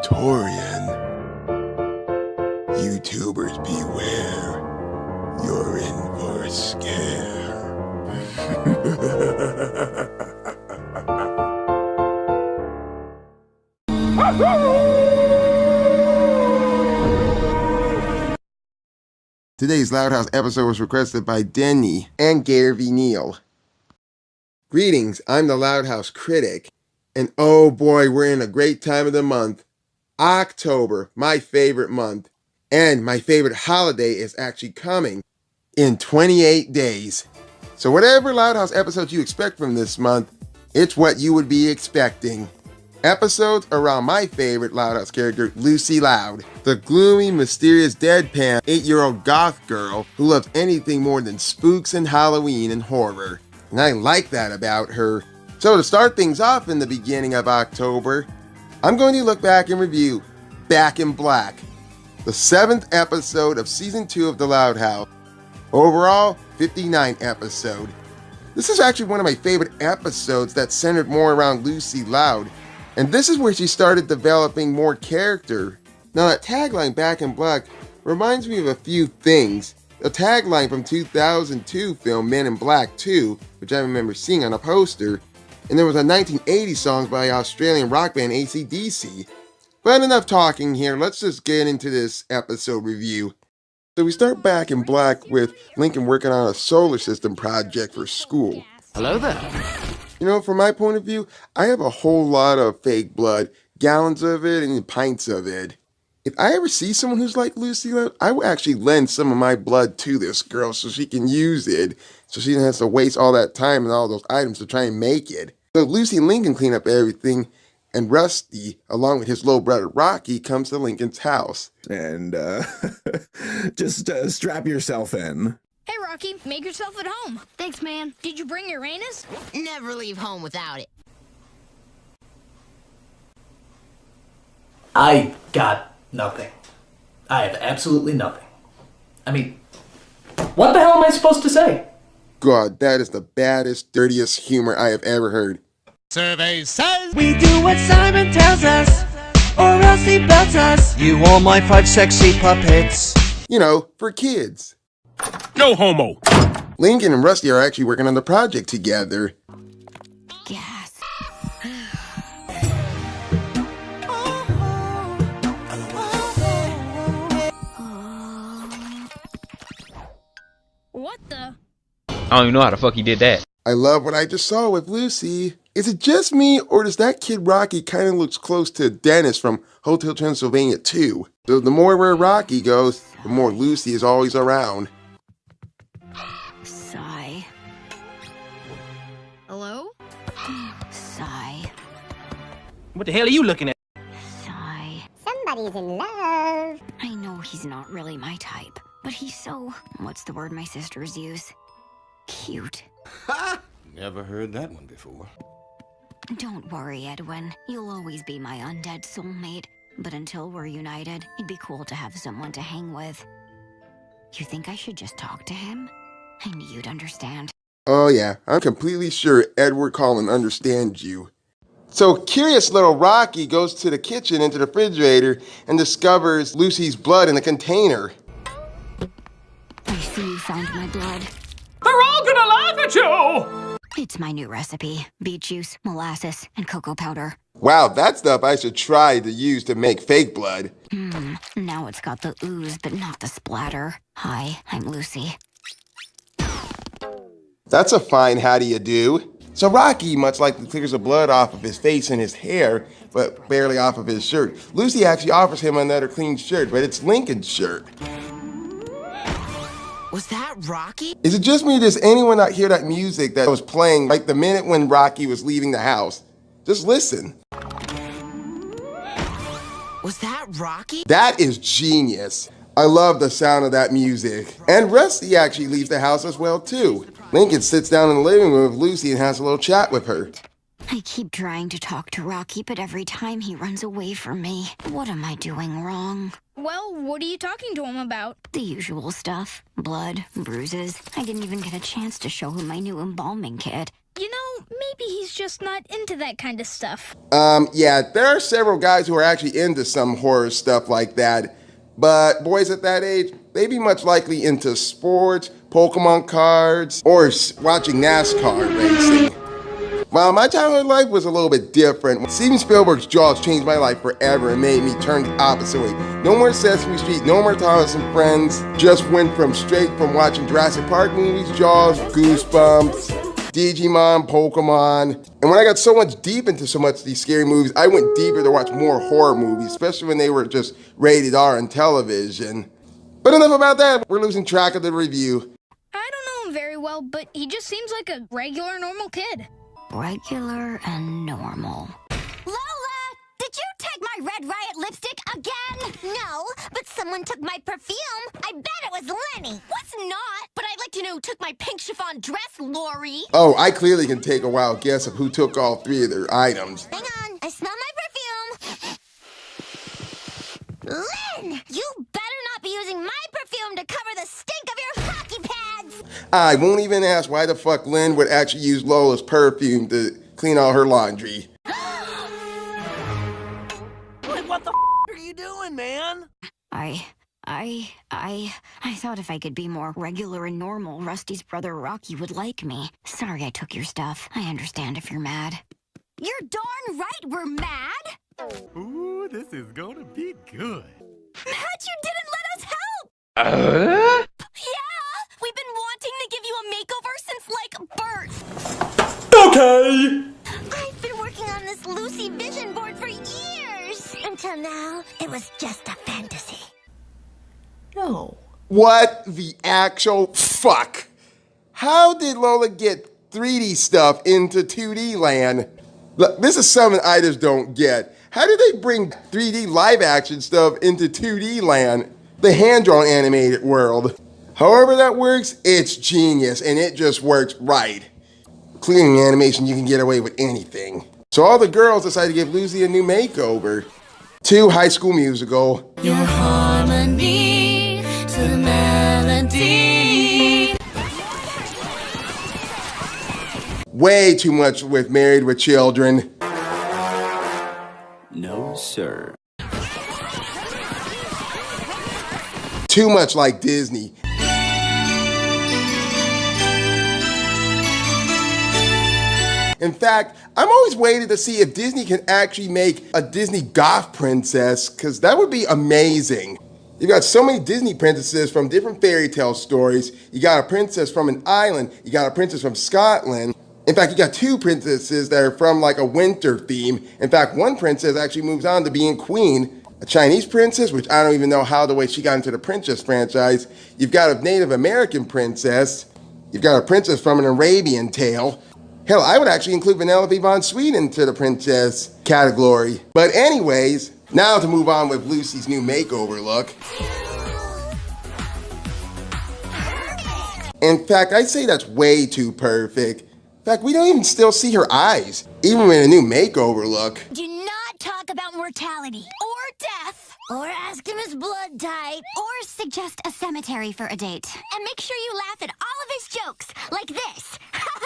Torian. YouTubers beware. You're in for a scare. Today's Loud House episode was requested by Denny and Garvey Neal. Greetings, I'm the Loud House Critic, and oh boy, we're in a great time of the month. October, my favorite month, and my favorite holiday is actually coming in 28 days. So whatever Loud House episodes you expect from this month, it's what you would be expecting. Episodes around my favorite Loud House character, Lucy Loud, the gloomy, mysterious, deadpan 8-year-old goth girl who loves anything more than spooks and Halloween and horror. And I like that about her. So to start things off in the beginning of October, I'm going to look back and review Back in Black, the 7th episode of Season 2 of The Loud House. Overall, 59 episode. This is actually one of my favorite episodes that centered more around Lucy Loud, and this is where she started developing more character. Now that tagline, Back in Black, reminds me of a few things. The tagline from 2002 film Men in Black 2, which I remember seeing on a poster, and there was a 1980 song by Australian rock band AC/DC. But enough talking here, let's just get into this episode review. So we start Back in Black with Lincoln working on a solar system project for school. Hello there. You know, from my point of view, I have a whole lot of fake blood, gallons of it and pints of it. If I ever see someone who's like Lucy Loud, I will actually lend some of my blood to this girl so she can use it, so she doesn't have to waste all that time and all those items to try and make it. So Lucy and Lincoln clean up everything, and Rusty, along with his little brother Rocky, comes to Lincoln's house. And, just strap yourself in. Hey, Rocky, make yourself at home. Thanks, man. Did you bring Uranus? Never leave home without it. I got nothing. I have absolutely nothing. I mean, what the hell am I supposed to say? God, that is the baddest, dirtiest humor I have ever heard. Survey says we do what Simon tells us, or else he belts us. You all my 5 sexy puppets. You know, for kids. no homo. Lincoln and Rusty are actually working on the project together. Gas. What the? I don't even know how the fuck he did that. I love what I just saw with Lucy. Is it just me, or does that kid Rocky kind of looks close to Dennis from Hotel Transylvania 2? So the more where Rocky goes, the more Lucy is always around. Sigh. Hello? Sigh. What the hell are you looking at? Sigh. Somebody's in love. I know he's not really my type, but he's so... what's the word my sisters use? Cute. Never heard that one before. Don't worry, Edwin. You'll always be my undead soulmate. But until we're united, it'd be cool to have someone to hang with. You think I should just talk to him? I knew you'd understand. Oh yeah, I'm completely sure Edward Cullen understands you. So curious little Rocky goes to the kitchen into the refrigerator and discovers Lucy's blood in a container. I see you found my blood. They're all gonna laugh at you! It's my new recipe. Beet juice, molasses, and cocoa powder. Wow, that's stuff I should try to use to make fake blood. Now it's got the ooze, but not the splatter. Hi, I'm Lucy. That's a fine how do you do. So Rocky, much like clears the blood off of his face and his hair, but barely off of his shirt. Lucy actually offers him another clean shirt, but it's Lincoln's shirt. Was that Rocky? Is it just me or does anyone not hear that music that was playing like the minute when Rocky was leaving the house? Just listen. Was that Rocky? That is genius. I love the sound of that music. And Rusty actually leaves the house as well too. Lincoln sits down in the living room with Lucy and has a little chat with her. I keep trying to talk to Rocky, but every time he runs away from me. What am I doing wrong? Well, what are you talking to him about? The usual stuff. Blood, bruises. I didn't even get a chance to show him my new embalming kit. You know, maybe he's just not into that kind of stuff. Yeah, there are several guys who are actually into some horror stuff like that. But boys at that age, they'd be much likely into sports, Pokemon cards, or watching NASCAR racing. Well, my childhood life was a little bit different. Steven Spielberg's Jaws changed my life forever and made me turn the opposite way. No more Sesame Street, no more Thomas and Friends. Just went straight from watching Jurassic Park movies, Jaws, Goosebumps, Digimon, Pokemon. And when I got so much deep into so much of these scary movies, I went deeper to watch more horror movies, especially when they were just rated R on television. But enough about that, we're losing track of the review. I don't know him very well, but he just seems like a regular, normal kid. Regular and normal. Lola! Did you take my Red Riot lipstick again? No, but someone took my perfume. I bet it was Lenny. Was not, but I'd like to know who took my pink chiffon dress, Lori. Oh, I clearly can take a wild guess of who took all 3 of their items. Hang on, I smell my perfume. Len, you better not be using my perfume to cover the stink of your hockey pads. I won't even ask why the fuck Lynn would actually use Lola's perfume to clean all her laundry. Like, what the are you doing, man? I thought if I could be more regular and normal, Rusty's brother Rocky would like me. Sorry I took your stuff. I understand if you're mad. You're darn right we're mad. Ooh, this is gonna be good. Matt, you didn't let us help. Yeah, we've been wanting to give you a makeover since, like, birth. Okay! I've been working on this Lucy vision board for years. Until now, it was just a fantasy. No. What the actual fuck? How did Lola get 3D stuff into 2D land? Look, this is something I just don't get. How did they bring 3D live action stuff into 2D land? The hand-drawn animated world. However that works, it's genius and it just works right. Clearly in animation you can get away with anything. So all the girls decided to give Lucy a new makeover. To High School Musical. Your harmony to the melody. Way too much with Married with Children. No, sir. Too much like Disney. In fact, I'm always waiting to see if Disney can actually make a Disney goth princess, because that would be amazing. You've got so many Disney princesses from different fairy tale stories. You got a princess from an island. You got a princess from Scotland. In fact, you got 2 princesses that are from like a winter theme. In fact, one princess actually moves on to being queen. A Chinese princess, which I don't even know how the way she got into the princess franchise. You've got a Native American princess. You've got a princess from an Arabian tale. Hell, I would actually include Vanellope von Sweden into the princess category. But anyways, now to move on with Lucy's new makeover look. In fact, I'd say that's way too perfect. In fact, we don't even still see her eyes, even with a new makeover look. Do not talk about mortality or death or ask him his blood type Or suggest a cemetery for a date. and make sure you laugh at all of his jokes like this. Ha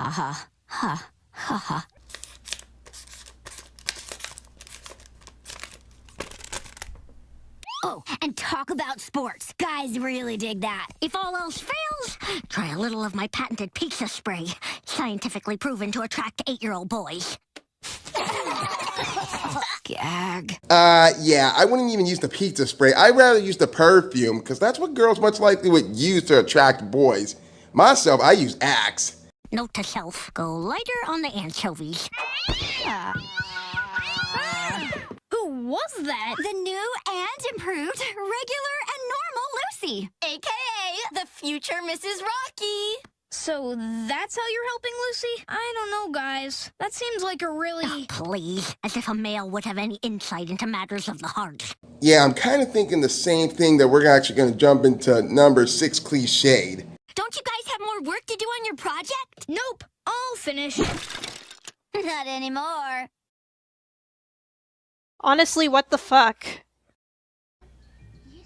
ha. Ha ha ha. Oh, and talk about sports. Guys really dig that. If all else fails, try a little of my patented pizza spray. Scientifically proven to attract 8-year-old boys. Gag. Yeah, I wouldn't even use the pizza spray. I'd rather use the perfume, because that's what girls much likely would use to attract boys. Myself, I use Axe. Note to self, go lighter on the anchovies. Who was that? The new and improved regular and normal Lucy, a.k.a. the future Mrs. Rocky. So that's how you're helping Lucy? I don't know, guys. That seems like a really... Oh, please, as if a male would have any insight into matters of the heart. Yeah, I'm kind of thinking the same thing, that we're actually going to jump into number 6 cliched. Don't you guys have more work to do on your project? Nope, I'll finish. Not anymore. Honestly, what the fuck?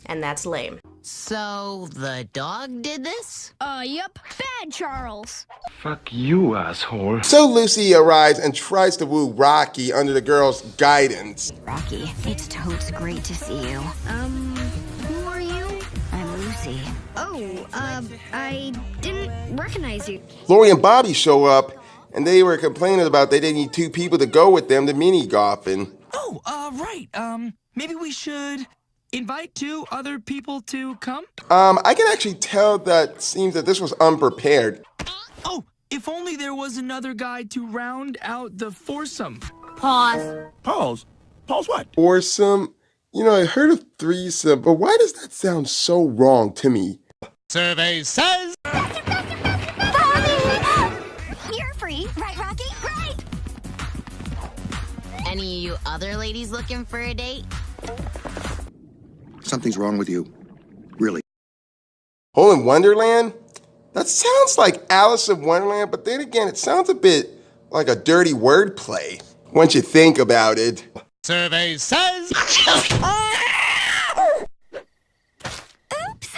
And that's lame. So, the dog did this? Yep. Bad Charles. Fuck you, asshole. So Lucy arrives and tries to woo Rocky under the girl's guidance. Rocky, it's totes great to see you. Who are you? I'm Lucy. Oh, I didn't recognize you. Lori and Bobby show up, and they were complaining about they didn't need two people to go with them to mini-golfing. Oh, right. Maybe we should invite 2 other people to come? I can actually tell that seems that this was unprepared. Oh, if only there was another guy to round out the foursome. Pause. Pause? Pause what? Foursome? You know, I heard of threesome, but why does that sound so wrong to me? Survey says... You're free, right, Rocky? Right! Any of you other ladies looking for a date? Something's wrong with you. Really. Hole in Wonderland? That sounds like Alice in Wonderland, but then again, it sounds a bit like a dirty wordplay once you think about it. Survey says... Oops!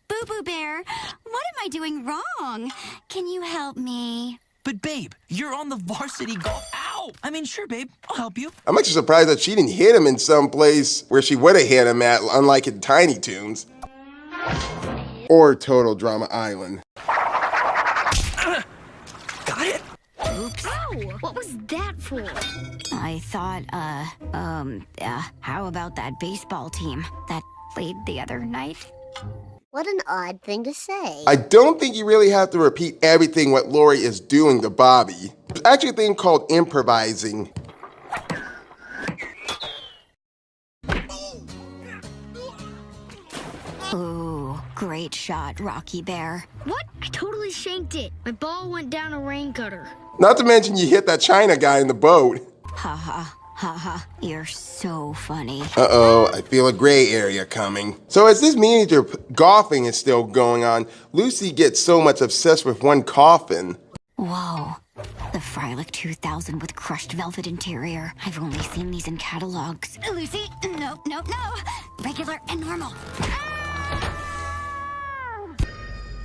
Boo-Boo Bear, what am I doing wrong? Can you help me? But babe, you're on the varsity golf. Ow! I mean, sure, babe, I'll help you. I'm actually surprised that she didn't hit him in some place where she would have hit him at, unlike in Tiny Toons. Or Total Drama Island. Got it? Oops. Ow! What was that for? I thought, how about that baseball team that played the other night? What an odd thing to say. I don't think you really have to repeat everything what Lori is doing to Bobby. There's actually a thing called improvising. Ooh, great shot, Rocky Bear. What? I totally shanked it. My ball went down a rain gutter. Not to mention you hit that China guy in the boat. Haha, you're so funny. Uh-oh, I feel a gray area coming. So as this miniature golfing is still going on, Lucy gets so much obsessed with one coffin. Whoa, the Freilich 2000 with crushed velvet interior. I've only seen these in catalogs. Lucy, no. Regular and normal.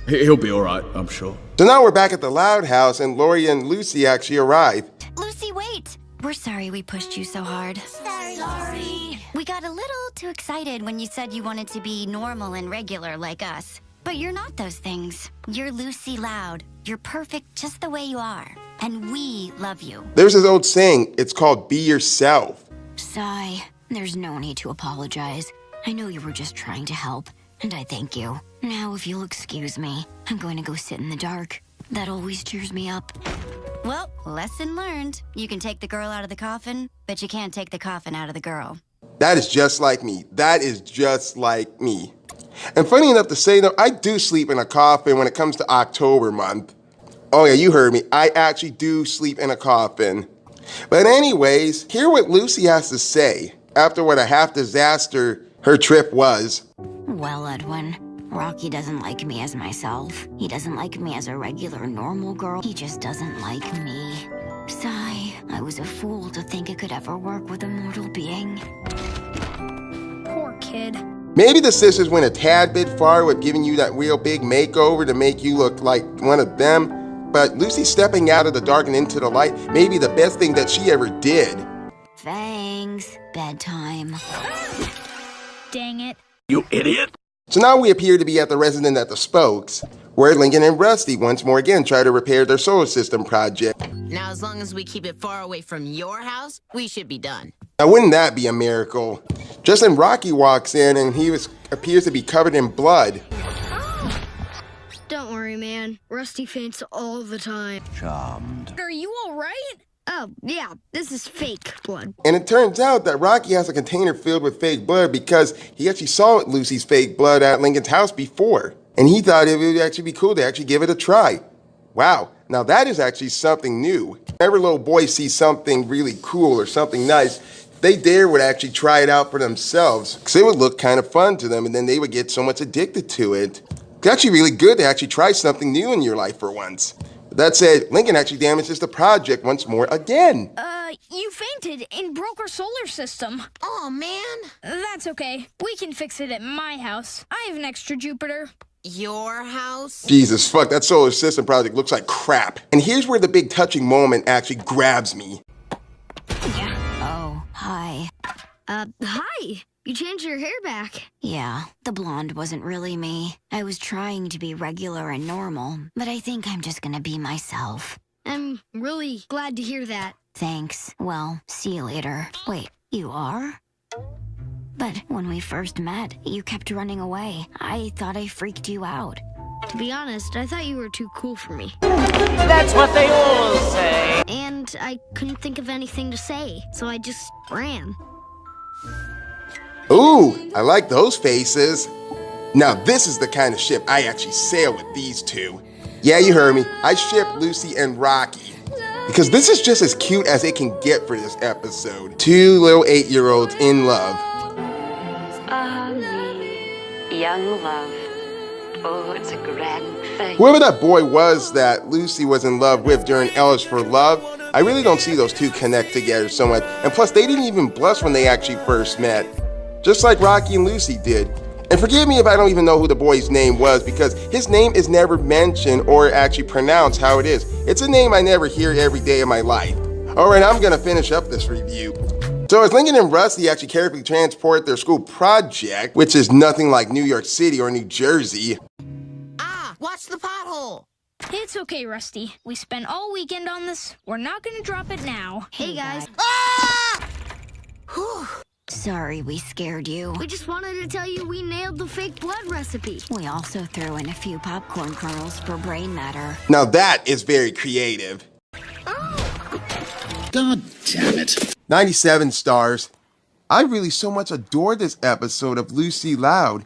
He'll be all right, I'm sure. So now we're back at the Loud House, and Lori and Lucy actually arrive. Lucy, wait! We're sorry we pushed you so hard. Sorry. We got a little too excited when you said you wanted to be normal and regular like us. But you're not those things. You're Lucy Loud. You're perfect just the way you are. And we love you. There's this old saying, it's called be yourself. Sigh. There's no need to apologize. I know you were just trying to help, and I thank you. Now, if you'll excuse me, I'm going to go sit in the dark. That always cheers me up. Well, lesson learned. You can take the girl out of the coffin, but you can't take the coffin out of the girl. That is just like me. That is just like me. And funny enough to say, though, I do sleep in a coffin when it comes to October month. Oh yeah, you heard me. I actually do sleep in a coffin. But anyways, hear what Lucy has to say after what a half disaster her trip was. Well, Edwin, Rocky doesn't like me as myself. He doesn't like me as a regular, normal girl. He just doesn't like me. Sigh, I was a fool to think it could ever work with a mortal being. Poor kid. Maybe the sisters went a tad bit far with giving you that real big makeover to make you look like one of them, but Lucy stepping out of the dark and into the light may be the best thing that she ever did. Thanks. Bedtime. Dang it. You idiot! So now we appear to be at the residence at the Spokes, where Lincoln and Rusty once more again try to repair their solar system project. Now, as long as we keep it far away from your house, we should be done. Now wouldn't that be a miracle? Just then Rocky walks in and he appears to be covered in blood. Don't worry, man. Rusty faints all the time. Charmed. Are you all right? Oh, yeah, this is fake blood. And it turns out that Rocky has a container filled with fake blood because he actually saw Lucy's fake blood at Lincoln's house before. And he thought it would actually be cool to actually give it a try. Wow, now that is actually something new. Whenever little boys see something really cool or something nice, they would actually try it out for themselves because it would look kind of fun to them and then they would get so much addicted to it. It's actually really good to actually try something new in your life for once. That said, Lincoln actually damages the project once more again. You fainted and broke our solar system. Oh, man. That's okay. We can fix it at my house. I have an extra Jupiter. Your house? Jesus, fuck, that solar system project looks like crap. And here's where the big touching moment actually grabs me. Oh, hi. Hi. You changed your hair back. Yeah, the blonde wasn't really me. I was trying to be regular and normal, but I think I'm just gonna be myself. I'm really glad to hear that. Thanks. Well, see you later. Wait, you are? But when we first met, you kept running away. I thought I freaked you out. To be honest, I thought you were too cool for me. That's what they all say. And I couldn't think of anything to say, so I just ran. Ooh, I like those faces. Now this is the kind of ship I actually sail with these two. Yeah, you heard me. I ship Lucy and Rocky. Because this is just as cute as it can get for this episode. Two little 8-year-olds in love. Young love. Oh, it's a grand thing. Whoever that boy was that Lucy was in love with during Ellis for Love, I really don't see those two connect together so much. And plus, they didn't even blush when they actually first met. Just like Rocky and Lucy did. And forgive me if I don't even know who the boy's name was, because his name is never mentioned or actually pronounced how it is. It's a name I never hear every day of my life. Alright, I'm gonna finish up this review. So as Lincoln and Rusty actually carefully transport their school project, which is nothing like New York City or New Jersey. Ah, watch the pothole. It's okay, Rusty. We spent all weekend on this. We're not gonna drop it now. Hey, guys. Ah! Whew. Sorry we scared you. We just wanted to tell you we nailed the fake blood recipe. We also threw in a few popcorn kernels for brain matter. Now that is very creative. God damn it. 97 stars. I really so much adored this episode of Lucy Loud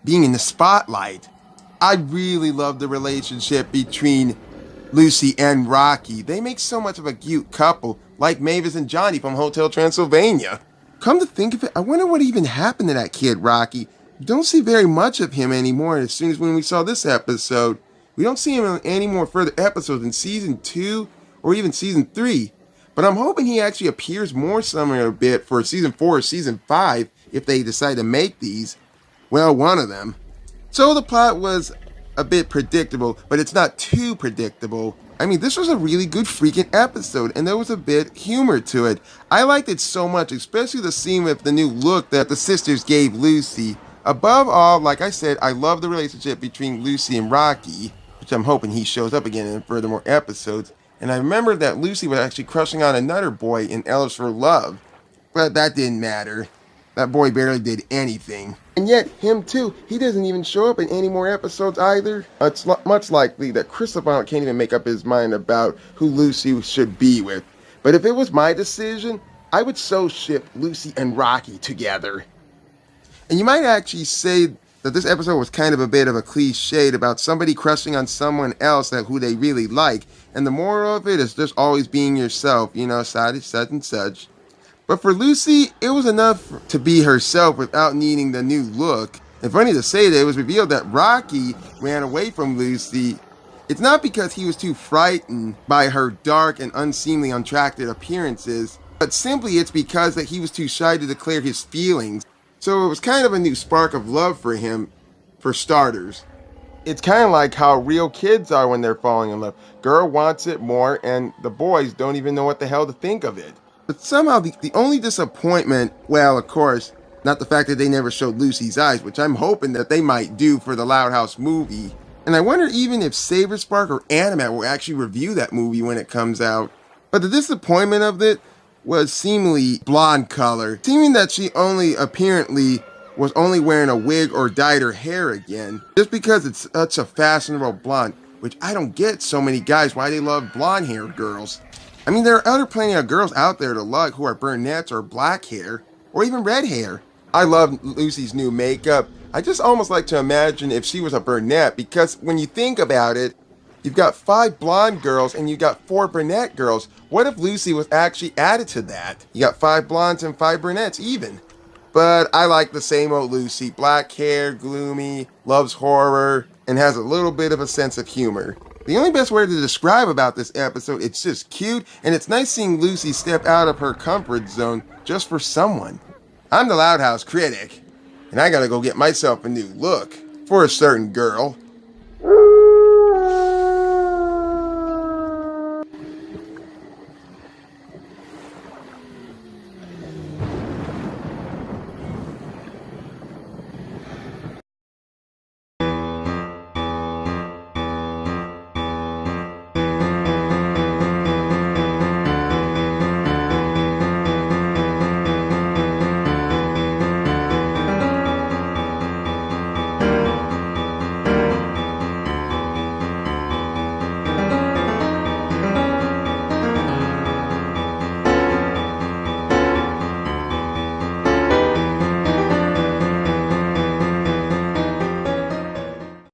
being in the spotlight. I really love the relationship between Lucy and Rocky. They make so much of a cute couple, like Mavis and Johnny from Hotel Transylvania. Come to think of it, I wonder what even happened to that kid, Rocky. We don't see very much of him anymore as soon as when we saw this episode. We don't see him in any more further episodes in Season 2 or even Season 3. But I'm hoping he actually appears more somewhere a bit for Season 4 or Season 5 if they decide to make these. Well, one of them. So the plot was a bit predictable, but it's not too predictable. I mean, this was a really good freaking episode, and there was a bit humor to it. I liked it so much, especially the scene with the new look that the sisters gave Lucy. Above all, like I said, I love the relationship between Lucy and Rocky, which I'm hoping he shows up again in furthermore episodes. And I remember that Lucy was actually crushing on another boy in Ellis for Love. But that didn't matter. That boy barely did anything. And yet, him too, he doesn't even show up in any more episodes either. It's much likely that Chris LeBlanc can't even make up his mind about who Lucy should be with. But if it was my decision, I would so ship Lucy and Rocky together. And you might actually say that this episode was kind of a bit of a cliche about somebody crushing on someone else that who they really like. And the moral of it is just always being yourself, you know, such and such. But for Lucy, it was enough to be herself without needing the new look. And funny to say that it was revealed that Rocky ran away from Lucy. It's not because he was too frightened by her dark and unseemly unattractive appearances, but simply it's because that he was too shy to declare his feelings. So it was kind of a new spark of love for him, for starters. It's kind of like how real kids are when they're falling in love. Girl wants it more, and the boys don't even know what the hell to think of it. But somehow the only disappointment, well, of course, not the fact that they never showed Lucy's eyes, which I'm hoping that they might do for the Loud House movie. And I wonder even if Saber Spark or Animat will actually review that movie when it comes out. But the disappointment of it was seemingly blonde color, seeming that she apparently was only wearing a wig or dyed her hair again, just because it's such a fashionable blonde, which I don't get so many guys why they love blonde hair girls. I mean, there are plenty of girls out there to like who are brunettes or black hair, or even red hair. I love Lucy's new makeup. I just almost like to imagine if she was a brunette, because when you think about it, you've got 5 blonde girls and you've got 4 brunette girls. What if Lucy was actually added to that? You got 5 blondes and 5 brunettes even. But I like the same old Lucy. Black hair, gloomy, loves horror, and has a little bit of a sense of humor. The only best word to describe about this episode, it's just cute, and it's nice seeing Lucy step out of her comfort zone just for someone. I'm the Loud House Critic, and I gotta go get myself a new look for a certain girl.